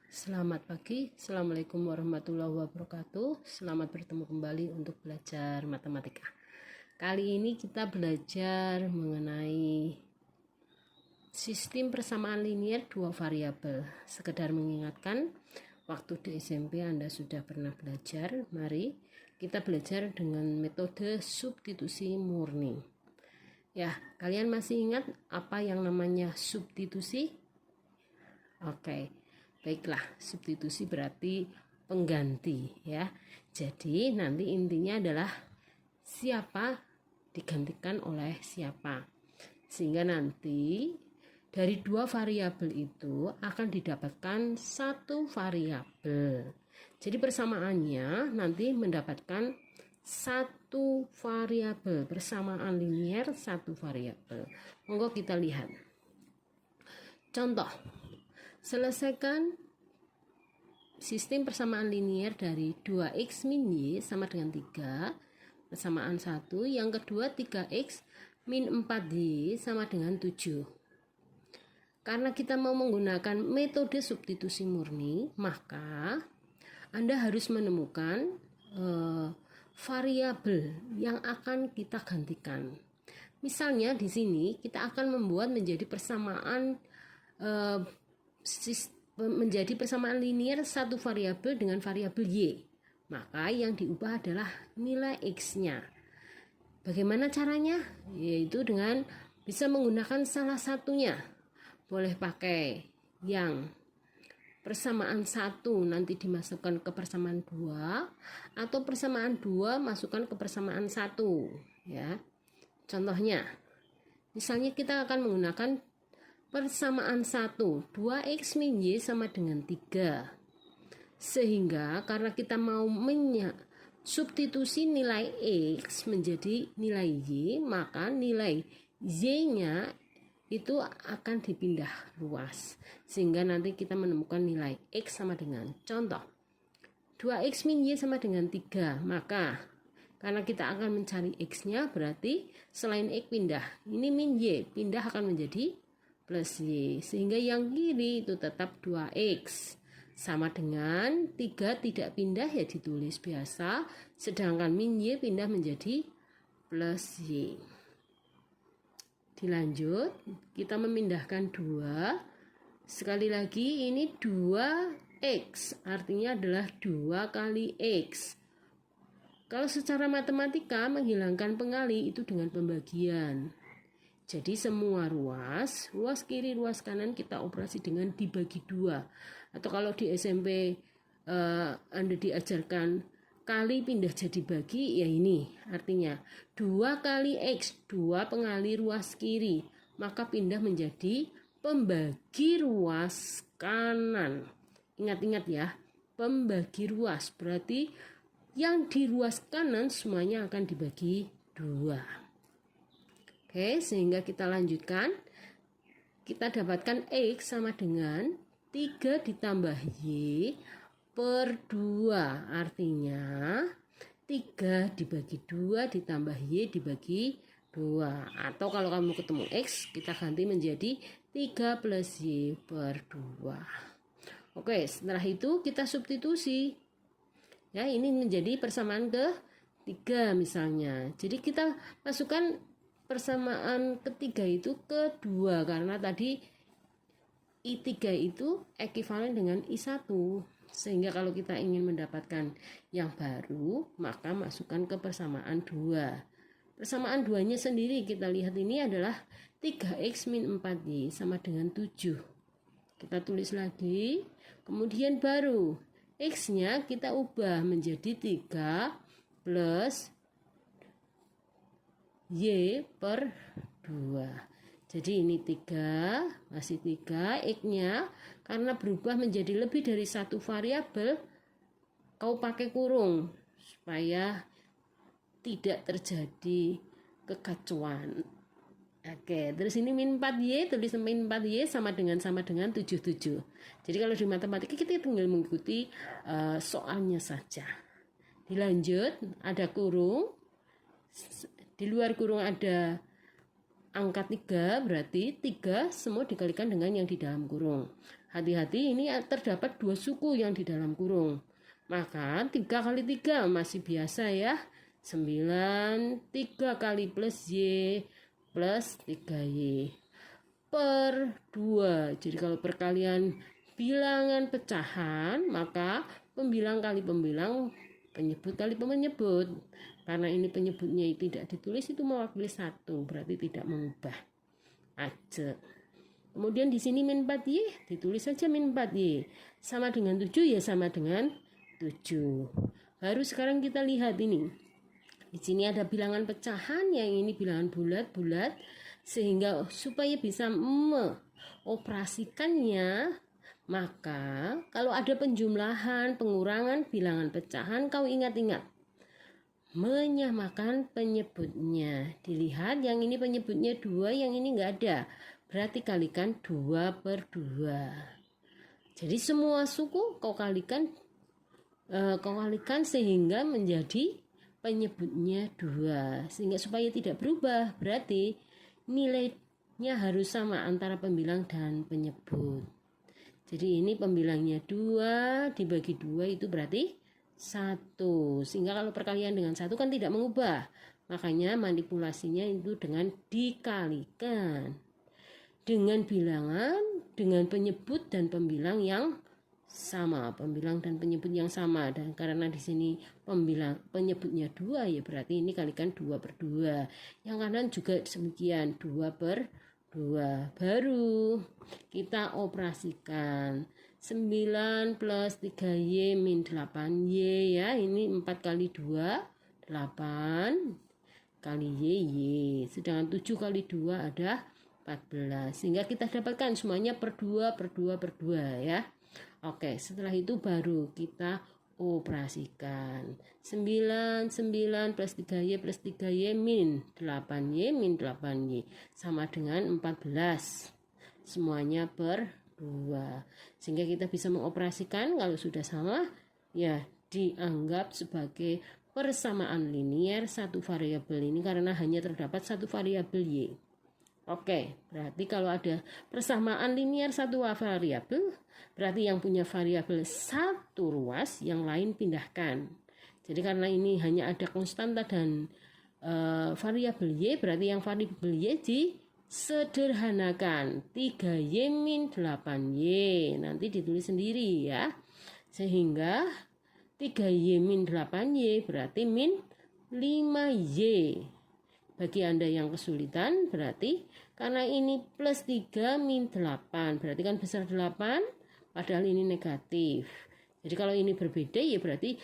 Selamat pagi, Assalamualaikum warahmatullahi wabarakatuh. Selamat bertemu kembali untuk belajar matematika. Kali ini kita belajar mengenai sistem persamaan linear dua variabel. Sekedar mengingatkan, waktu di SMP Anda sudah pernah belajar. Mari kita belajar dengan metode substitusi murni. Ya, kalian masih ingat apa yang namanya substitusi? Oke. Baiklah, substitusi berarti pengganti ya. Jadi nanti intinya adalah siapa digantikan oleh siapa. Sehingga nanti dari dua variabel itu akan didapatkan satu variabel. Jadi persamaannya nanti mendapatkan satu variabel, persamaan linear satu variabel. Monggo kita lihat. Contoh. Selesaikan sistem persamaan linear dari 2x min y sama dengan 3, persamaan 1. Yang kedua 3x min 4y sama dengan 7. Karena kita mau menggunakan metode substitusi murni, maka Anda harus menemukan variabel yang akan kita gantikan. Misalnya di sini kita akan membuat menjadi persamaan menjadi persamaan linear satu variabel dengan variabel y. Maka yang diubah adalah nilai x-nya. Bagaimana caranya? Yaitu dengan bisa menggunakan salah satunya. Boleh pakai yang persamaan 1 nanti dimasukkan ke persamaan 2, atau persamaan 2 masukkan ke persamaan 1 ya. Contohnya, misalnya kita akan menggunakan persamaan 1, 2x min y sama dengan 3. Sehingga karena kita mau substitusi nilai x menjadi nilai y, maka nilai y-nya itu akan dipindah ruas. Sehingga nanti kita menemukan nilai x sama dengan, contoh, 2x min y sama dengan 3. Maka karena kita akan mencari x-nya, berarti selain x pindah, ini min y, pindah akan menjadi plus y, sehingga yang kiri itu tetap 2x sama dengan 3 tidak pindah ya ditulis biasa, sedangkan min y pindah menjadi plus y. Dilanjut, kita memindahkan 2. Sekali lagi ini 2x, artinya adalah 2 kali x. Kalau secara matematika menghilangkan pengali itu dengan pembagian. Jadi semua ruas kiri, ruas kanan kita operasi dengan dibagi 2. Atau kalau di SMP Anda diajarkan kali pindah jadi bagi, ya ini artinya 2 kali X, 2 pengali ruas kiri, maka pindah menjadi pembagi ruas kanan. Ingat-ingat ya, pembagi ruas berarti yang di ruas kanan semuanya akan dibagi 2. Oke, sehingga kita lanjutkan. Kita dapatkan X sama dengan 3 ditambah Y per 2. Artinya 3 dibagi 2 ditambah Y dibagi 2. Atau kalau kamu ketemu X, kita ganti menjadi 3 plus Y per 2. Oke, setelah itu kita substitusi. Ya, ini menjadi persamaan ke-3 misalnya. Jadi kita masukkan persamaan ketiga itu ke-2 karena tadi I3 itu ekivalen dengan I1. Sehingga kalau kita ingin mendapatkan yang baru, maka masukkan ke persamaan 2. Persamaan 2-nya sendiri kita lihat ini adalah 3x min 4y sama dengan 7. Kita tulis lagi, kemudian baru x-nya kita ubah menjadi 3 plus Y per 2. Jadi ini 3, masih 3, X-nya karena berubah menjadi lebih dari satu variabel, kau pakai kurung supaya tidak terjadi kekacauan. Oke, terus ini min 4Y, tulis min 4Y sama dengan 77. Jadi kalau di matematika kita tinggal mengikuti soalnya saja. Dilanjut, ada kurung. Di luar kurung ada angka 3 berarti 3 semua dikalikan dengan yang di dalam kurung. Hati-hati, ini terdapat 2 suku yang di dalam kurung. Maka 3 kali 3 masih biasa ya. 9, 3 kali plus Y plus 3Y per 2. Jadi kalau perkalian bilangan pecahan, maka pembilang kali pembilang, penyebut kali penyebut. Karena ini penyebutnya tidak ditulis, itu mewakili 1, berarti tidak mengubah. Aja. Kemudian di sini min 4Y, ditulis saja min 4Y. Sama dengan 7 ya sama dengan 7. Baru sekarang kita lihat ini. Di sini ada bilangan pecahan, yang ini bilangan bulat-bulat, sehingga supaya bisa mengoperasikannya, maka kalau ada penjumlahan, pengurangan bilangan pecahan, kau ingat-ingat menyamakan penyebutnya. Dilihat yang ini penyebutnya 2, yang ini enggak ada, berarti kalikan 2 per 2. Jadi semua suku kau kalikan sehingga menjadi penyebutnya 2, sehingga supaya tidak berubah, berarti nilainya harus sama antara pembilang dan penyebut. Jadi ini pembilangnya 2 dibagi 2 itu berarti 1, sehingga kalau perkalian dengan 1 kan tidak mengubah, makanya manipulasinya itu dengan dikalikan dengan bilangan, dengan penyebut dan pembilang yang sama, pembilang dan penyebut yang sama. Dan karena di sini penyebutnya 2 ya berarti ini kalikan 2 per 2. Yang kanan juga demikian, 2 per 2. Baru kita operasikan 9 plus 3Y min 8Y ya. Ini 4 kali 2 8 kali Y. Sedangkan 7 kali 2 ada 14. Sehingga kita dapatkan semuanya per 2 per 2 per 2 ya. Oke, setelah itu baru kita operasikan. 9 plus 3Y plus 3Y min 8Y min 8Y sama dengan 14. Semuanya per 2. Sehingga kita bisa mengoperasikan, kalau sudah sama ya dianggap sebagai persamaan linier satu variabel ini karena hanya terdapat satu variabel Y. Oke, berarti kalau ada persamaan linier satu variabel, berarti yang punya variabel satu ruas, yang lain pindahkan. Jadi karena ini hanya ada konstanta dan variabel Y, berarti yang variabel Y disederhanakan. 3Y min 8Y, nanti ditulis sendiri ya. Sehingga 3Y min 8Y berarti min 5Y. Bagi Anda yang kesulitan, berarti karena ini plus 3 min 8, berarti kan besar 8, padahal ini negatif. Jadi kalau ini berbeda ya berarti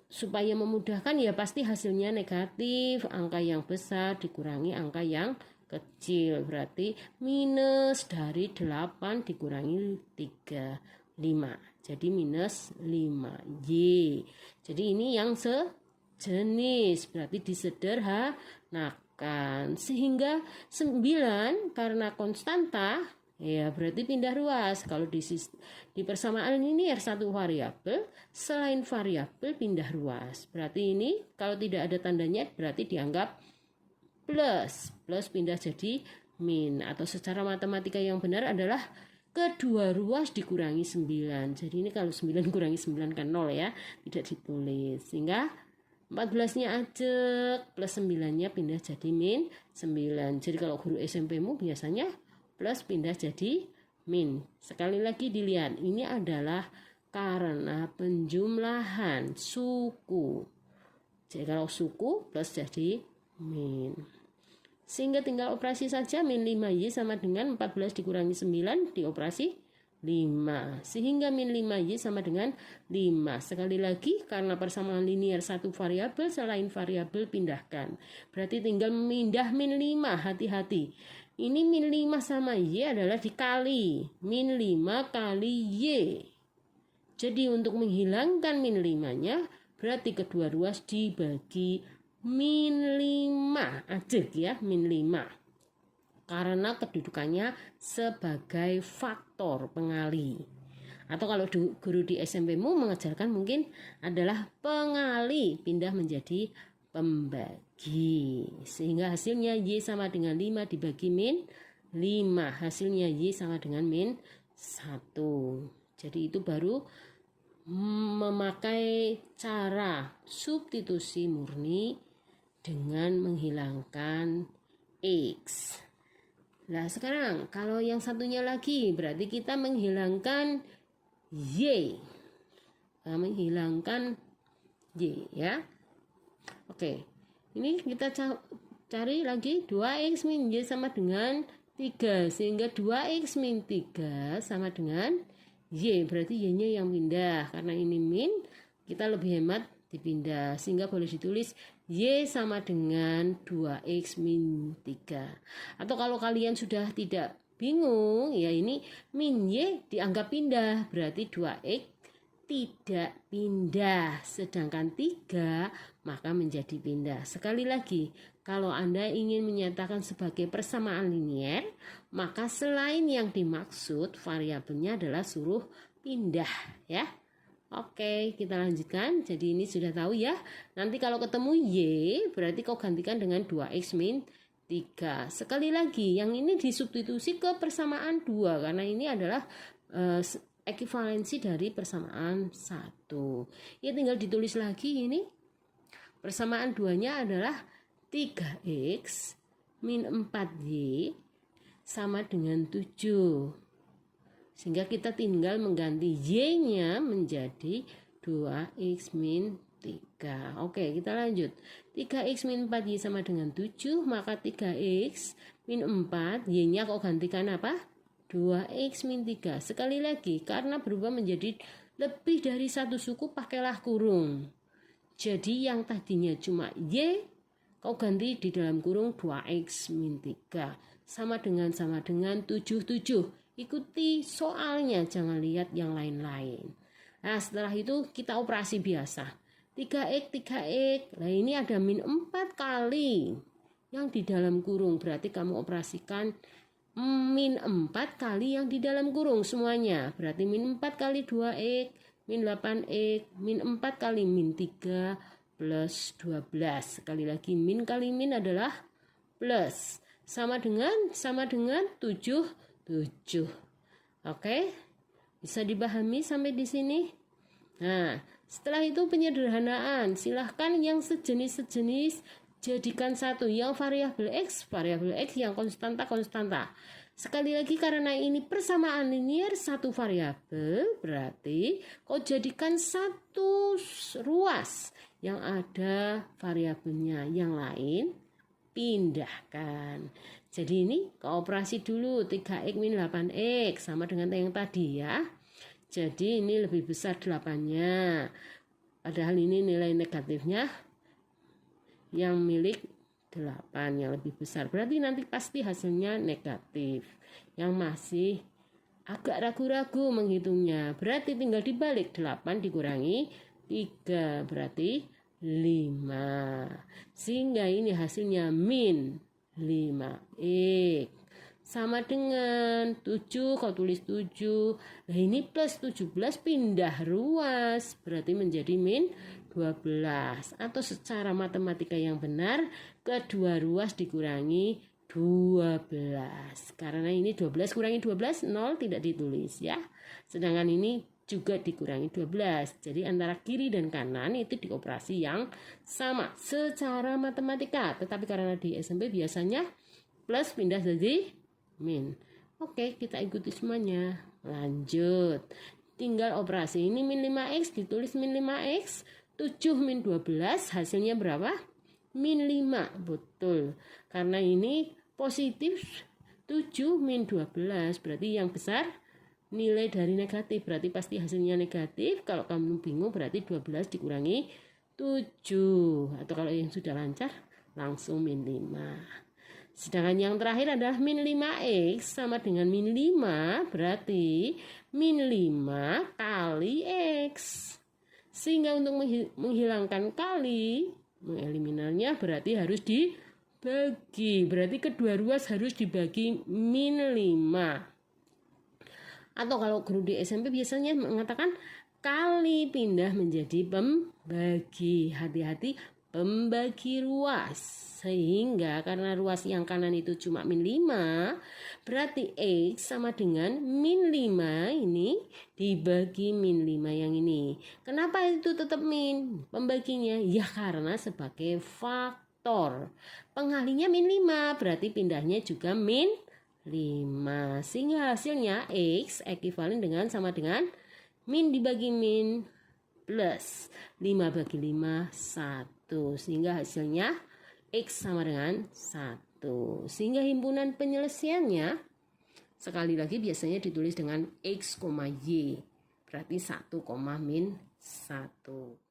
supaya memudahkan ya pasti hasilnya negatif. Angka yang besar dikurangi angka yang kecil, berarti minus dari 8 dikurangi 3, 5. Jadi minus 5Y. Jadi ini yang sejenis, berarti disederhanakan. Sehingga 9 karena konstanta ya berarti pindah ruas. Kalau di persamaan linier satu variabel, selain variabel pindah ruas. Berarti ini kalau tidak ada tandanya berarti dianggap plus pindah jadi min, atau secara matematika yang benar adalah kedua ruas dikurangi 9. Jadi ini kalau 9 kurangi 9 kan 0 ya, tidak ditulis. Sehingga 14-nya ajek, plus 9-nya pindah jadi min 9. Jadi kalau guru SMP-mu biasanya plus pindah jadi min. Sekali lagi dilihat, ini adalah karena penjumlahan suku. Jadi kalau suku plus jadi min. Sehingga tinggal operasi saja, min 5Y sama dengan 14 dikurangi 9 dioperasi 5. Sehingga min 5Y sama dengan 5. Sekali lagi karena persamaan linier satu variabel, selain variabel pindahkan. Berarti tinggal memindah min 5, hati-hati. Ini min 5 sama Y adalah dikali. Min 5 kali Y. Jadi untuk menghilangkan min 5-nya, berarti kedua ruas dibagi min 5 ajek ya, min 5. Karena kedudukannya sebagai faktor pengali. Atau kalau guru di SMP-mu mengajarkan mungkin adalah pengali pindah menjadi pembagi. Sehingga hasilnya Y sama dengan 5 dibagi min 5. Hasilnya Y sama dengan min 1. Jadi itu baru memakai cara substitusi murni dengan menghilangkan X. Nah sekarang kalau yang satunya lagi berarti kita menghilangkan Y. Menghilangkan Y ya. Oke. Ini kita cari lagi 2X min Y sama dengan 3. Sehingga 2X min 3 sama dengan Y. Berarti Y-nya yang pindah. Karena ini min, kita lebih hemat dipindah. Sehingga boleh ditulis Y sama dengan 2X min 3. Atau kalau kalian sudah tidak bingung, ya ini min Y dianggap pindah. Berarti 2X tidak pindah. Sedangkan 3 maka menjadi pindah. Sekali lagi, kalau Anda ingin menyatakan sebagai persamaan linier, maka selain yang dimaksud variabelnya adalah suruh pindah ya. Oke, kita lanjutkan. Jadi ini sudah tahu ya. Nanti kalau ketemu Y berarti kau gantikan dengan 2X min 3. Sekali lagi, yang ini disubstitusi ke persamaan 2 karena ini adalah ekivalensi dari persamaan 1. Ya tinggal ditulis lagi ini. Persamaan 2-nya adalah 3X min 4Y sama dengan 7. Sehingga kita tinggal mengganti Y-nya menjadi 2X min 3. Oke, kita lanjut. 3X min 4Y sama dengan 7, maka 3X min 4, Y-nya kok gantikan apa? 2X min 3. Sekali lagi, karena berubah menjadi lebih dari satu suku, pakailah kurung. Jadi yang tadinya cuma Y, kau ganti di dalam kurung 2X min 3. Sama dengan 7. Ikuti soalnya, jangan lihat yang lain-lain. Nah setelah itu kita operasi biasa. 3X. Nah ini ada min 4 kali yang di dalam kurung. Berarti kamu operasikan min 4 kali yang di dalam kurung semuanya. Berarti min 4 kali 2X, min 8X, min 4 kali min 3 plus 12. Sekali lagi min kali min adalah plus. Sama dengan 7. Oke. Bisa dipahami sampai di sini? Nah, setelah itu penyederhanaan. Silahkan yang sejenis jadikan satu. Yang variabel X, yang konstanta. Sekali lagi karena ini persamaan linier satu variabel, berarti kau jadikan satu ruas yang ada variabelnya, yang lain pindahkan. Jadi ini kau operasi dulu 3X min 8X sama dengan yang tadi ya. Jadi ini lebih besar 8-nya. Padahal ini nilai negatifnya yang milik 8 yang lebih besar. Berarti nanti pasti hasilnya negatif. Yang masih agak ragu-ragu menghitungnya. Berarti tinggal dibalik 8 dikurangi 3. Berarti 5. Sehingga ini hasilnya min 5X. Sama dengan 7, kau tulis 7. Nah ini plus 17 pindah ruas. Berarti menjadi min 12. Atau secara matematika yang benar, kedua ruas dikurangi 12. Karena ini 12 kurangi 12, 0 tidak ditulis ya. Sedangkan ini juga dikurangi 12. Jadi antara kiri dan kanan itu dioperasi yang sama secara matematika. Tetapi karena di SMP biasanya plus pindah jadi min. Oke, kita ikuti semuanya. Lanjut. Tinggal operasi ini min 5X ditulis min 5X. 7 min 12 hasilnya berapa? Min 5. Betul. Karena ini positif 7 min 12. Berarti yang besar nilai dari negatif. Berarti pasti hasilnya negatif. Kalau kamu bingung berarti 12 dikurangi 7. Atau kalau yang sudah lancar langsung min 5. Sedangkan yang terakhir adalah min 5X sama dengan min 5. Berarti min 5 kali X. Sehingga untuk menghilangkan kali, mengeliminirnya berarti harus dibagi. Berarti kedua ruas harus dibagi min 5. Atau kalau guru di SMP biasanya mengatakan kali pindah menjadi pembagi. Hati-hati pembagi ruas. Sehingga karena ruas yang kanan itu cuma min 5, berarti X sama dengan min 5 ini dibagi min 5 yang ini. Kenapa itu tetap min pembaginya? Ya karena sebagai faktor. Pengalinya min 5, berarti pindahnya juga min 5. Sehingga hasilnya X ekuivalen dengan sama dengan min dibagi min plus 5 bagi 5, 1. Sehingga hasilnya X sama dengan 1. Sehingga himpunan penyelesaiannya sekali lagi biasanya ditulis dengan X, Y. Berarti 1, min 1.